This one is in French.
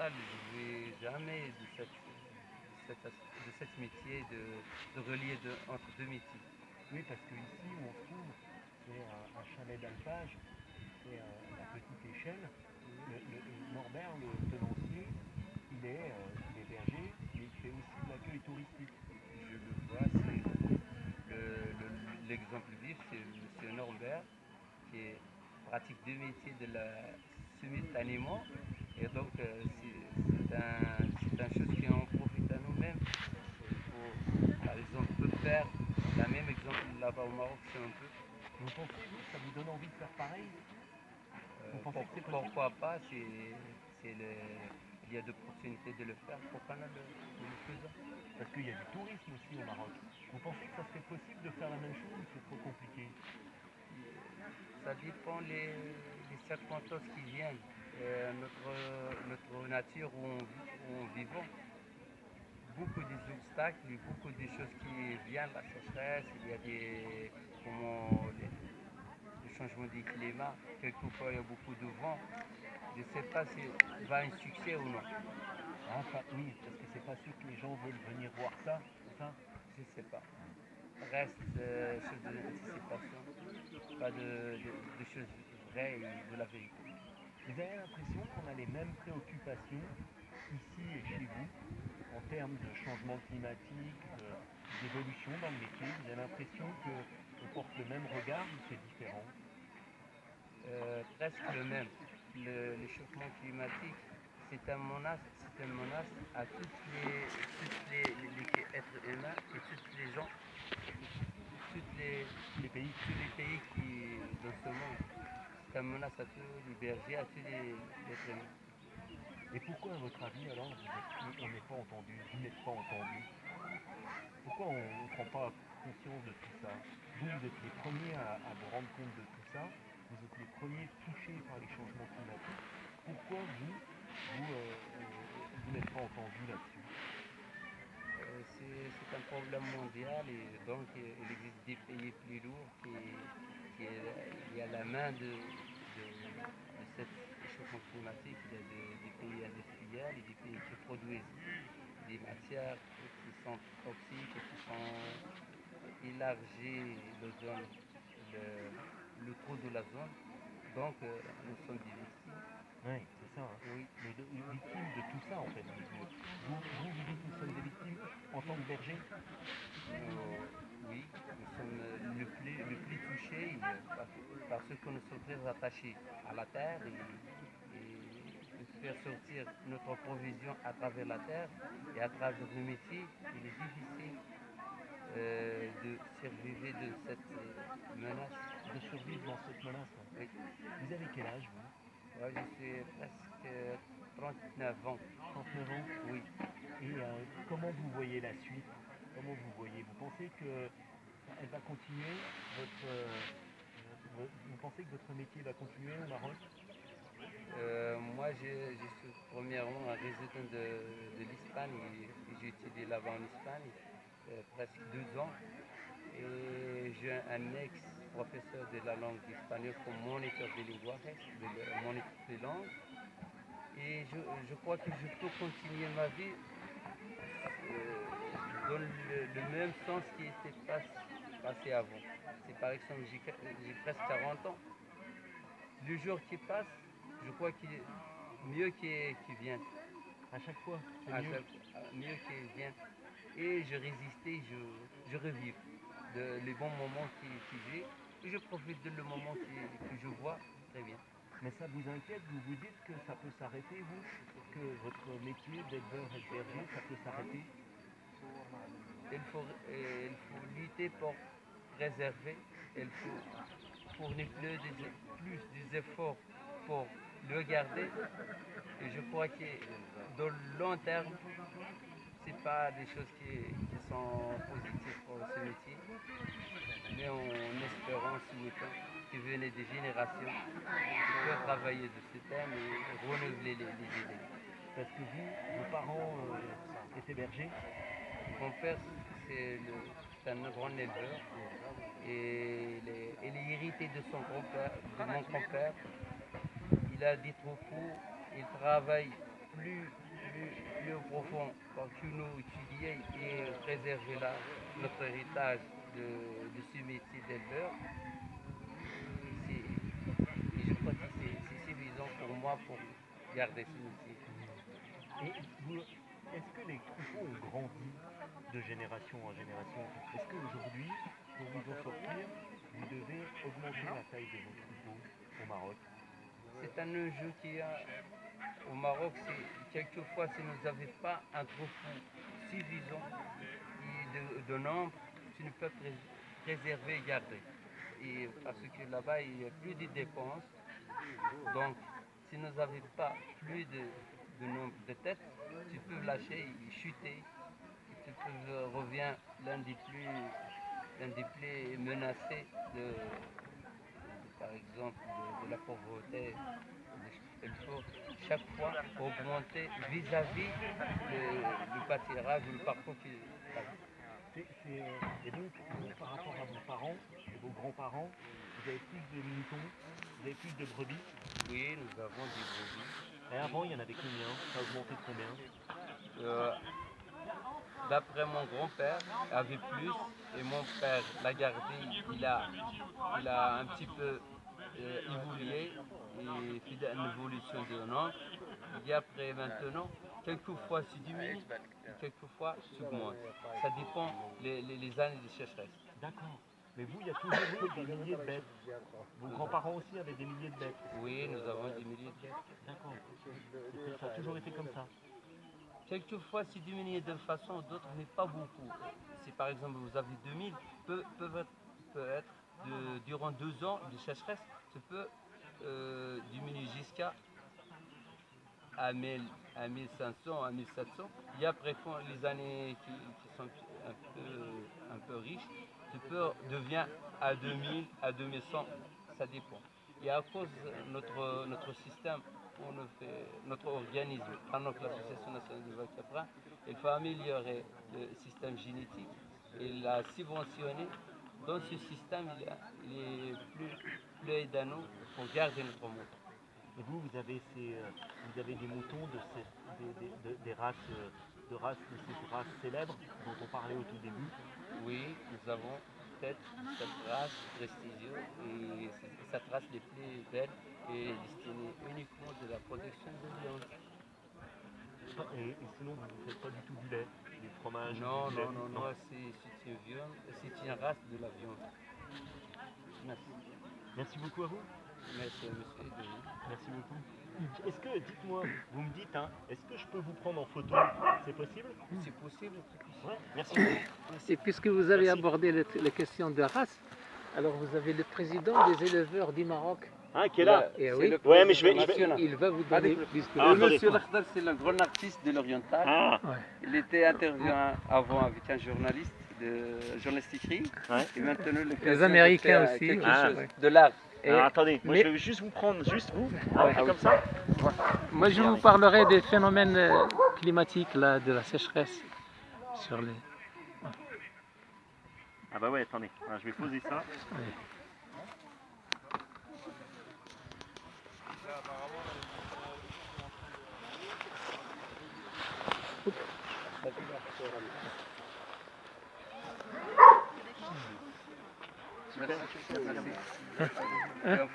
total, je ne vais jamais de cette métier de relier entre deux métiers. Oui, parce que ici où on se trouve, c'est un chalet d'alpage, c'est à petite échelle. Norbert, le tenancier, il est berger, mais il fait aussi de l'accueil touristique. Je le vois, l'exemple vif, c'est Monsieur Norbert qui pratique deux métiers simultanément. Et donc, c'est une chose qui en profite à nous-mêmes. Par exemple, on peut faire la même exemple là-bas au Maroc, si on peut. Vous pensez, vous, ça vous donne envie de faire pareil? Vous pensez que c'est possible? Pourquoi pas, il y a d'opportunités de le faire, pourquoi pas le faisons? Parce qu'il y a du tourisme aussi au Maroc. Vous pensez que ça serait possible de faire la même chose ou c'est trop compliqué? Ça dépend les circonstances qui viennent, notre nature où on vivons. Beaucoup d'obstacles, beaucoup de choses qui viennent, la sécheresse, il y a le changement du climat, quelquefois il y a beaucoup de vent. Je ne sais pas si ça va un succès ou non. Ah, oui, parce que c'est pas sûr que les gens veulent venir voir ça, c'est ça? Je ne sais pas. Reste chose de l'anticipation, pas de choses vraies et de la vérité. Vous avez l'impression qu'on a les mêmes préoccupations ici et chez vous en termes de changement climatique, d'évolution dans le métier? Vous avez l'impression qu'on porte le même regard ou c'est différent? Presque le même. L'échauffement climatique, c'est une menace à les êtres humains et tous les gens, tous les pays qui dans ce monde. C'est une menace à tous les bergers, à tous les êtres humains. Et pourquoi, à votre avis, alors, on n'est pas entendu, vous n'êtes pas entendu? Pourquoi on ne prend pas conscience de tout ça? Vous, vous êtes les premiers à vous rendre compte de tout ça, vous êtes les premiers touchés par les changements climatiques. Pourquoi vous n'êtes pas entendu là-dessus? C'est un problème mondial et donc il existe des pays plus lourds qui a la main de cet échauffement climatique. Il y a des pays industriels et des pays qui produisent des matières qui sont toxiques et qui font élargir l'ozone, le trou de la zone. Donc nous sommes des victimes. Oui, c'est ça. Hein. Oui. Mais victimes de tout ça, en fait. Vous dites que nous sommes des victimes en tant que bergers? Oui, nous sommes le plus touchés parce que nous sommes très attachés à la terre et faire sortir notre provision à travers la terre et à travers le métier, il est difficile de survivre de cette menace. De survivre dans cette menace. Ouais. Oui. Vous avez quel âge, vous? Ouais, je suis presque 39 ans. 39 ans? Oui. Et comment vous voyez la suite? Comment vous voyez? Vous pensez que elle va continuer vous pensez que votre métier va continuer au Maroc? Moi, je suis premièrement un résident de l'Espagne et j'ai étudié là-bas en Espagne presque 12 ans. Et j'ai un ex-professeur de la langue espagnole comme moniteur de linguajes, moniteur de langue. Et je crois que je peux continuer ma vie euh, dans le même sens qui était passé avant. C'est par exemple, j'ai presque 40 ans. Le jour qui passe, je crois qu'il est mieux qu'il vienne. À chaque fois, c'est À mieux. mieux qu'il vienne. Et je résistais, je revive les bons moments que j'ai. Et je profite de le moment que je vois très bien. Mais ça vous inquiète, vous vous dites que ça peut s'arrêter, vous? Que votre métier d'éleveur et de berger, ça peut s'arrêter? Il faut lutter pour préserver. Il faut fournir plus des efforts pour le garder. Et je crois que dans le long terme, ce n'est pas des choses qui sont positives pour ce métier. Mais en espérant, souhaitant que venait des générations qui peuvent travailler de ce thème et renouveler les idées. Parce que vos parents étaient bergers? Mon père, c'est un grand éleveur et il est hérité de son grand-père, de mon grand-père. Il a des troupeaux, il travaille plus profond parce que nous étudions et préserver notre héritage de ce métier d'éleveur. Et je crois que c'est suffisant pour moi pour garder ce métier. Et est-ce que les troupeaux ont grandi de génération en génération? Est-ce qu'aujourd'hui, pour vous en sortir, vous devez augmenter la taille de vos troupeaux au Maroc? C'est un enjeu qu'il y a au Maroc. Quelquefois, si vous n'avez pas un troupeau suffisant de nombre, tu ne peux préserver et garder. Et parce que là-bas, il y a plus de dépenses. Donc, si vous n'avez pas plus de nombre de têtes, tu peux lâcher et chuter. Et tu peux revenir l'un des plus menacés par exemple, de la pauvreté. Il faut chaque fois augmenter vis-à-vis le pâturage ou le parcours qu'il a. Et donc, vous, par rapport à vos parents et vos grands-parents, vous avez plus de moutons, vous avez plus de brebis? Oui, nous avons des brebis. Et avant, il y en avait combien? Ça a augmenté de combien? D'après mon grand-père, il avait plus et mon père l'a gardé. Il a un petit peu évolué et fait une évolution de nombre. Et après maintenant, quelquefois tu diminues, quelquefois tu augmentes. Ça dépend les années de sécheresse. D'accord. Mais vous, il y a toujours eu des milliers de bêtes. Vos grands-parents aussi avaient des milliers de bêtes. Oui, nous avons des milliers de bêtes. D'accord. Ça a toujours été comme ça. Quelquefois, c'est diminué d'une façon ou d'autre, mais pas beaucoup. Si par exemple vous avez 2000, peut être durant 2 ans de sécheresse, tu peux diminuer jusqu'à 1000, 1500, 1700. Et après, quand les années qui sont un peu riches, tu peux devenir à 2000, à 2100, ça dépend. Et à cause de notre système, notre organisme, par exemple l'Association nationale du vache caprin, il faut améliorer le système génétique et l'a subventionner. Dans ce système, il est plus aidant pour garder notre mouton. Et vous avez des moutons des races, de ces races célèbres dont on parlait au tout début? Oui, nous avons cette race prestigieuse et cette race les plus belles est destinée uniquement de la production de viande. Et sinon, vous ne faites pas du tout du lait, du fromage? Non, du lait. non, c'est une race de la viande. Merci. Merci beaucoup à vous. Merci, monsieur. Merci beaucoup. Est-ce que, dites-moi, vous me dites, est-ce que je peux vous prendre en photo? C'est possible? C'est possible. Ouais, merci. Et puisque vous avez Merci. abordé les questions de race, alors vous avez le président des éleveurs du Maroc. Qui est là? Et oui, Ouais, mais je vais- il va vous donner plus de... Ah, attendez. Monsieur Lakhdar, c'est le grand artiste de l'Oriental. Ah, Ouais. Il était interviewé avant avec un journaliste écrit. ouais. Et maintenant, Les Américains de faire aussi. quelque Ah. chose de l'art. Et Alors, attendez, moi mais- je vais juste vous prendre, juste vous, Ouais. comme ça. moi, je vous parlerai des phénomènes climatiques là, de la sécheresse sur les... Ah bah ouais, attendez, alors, je vais poser ça. Merci.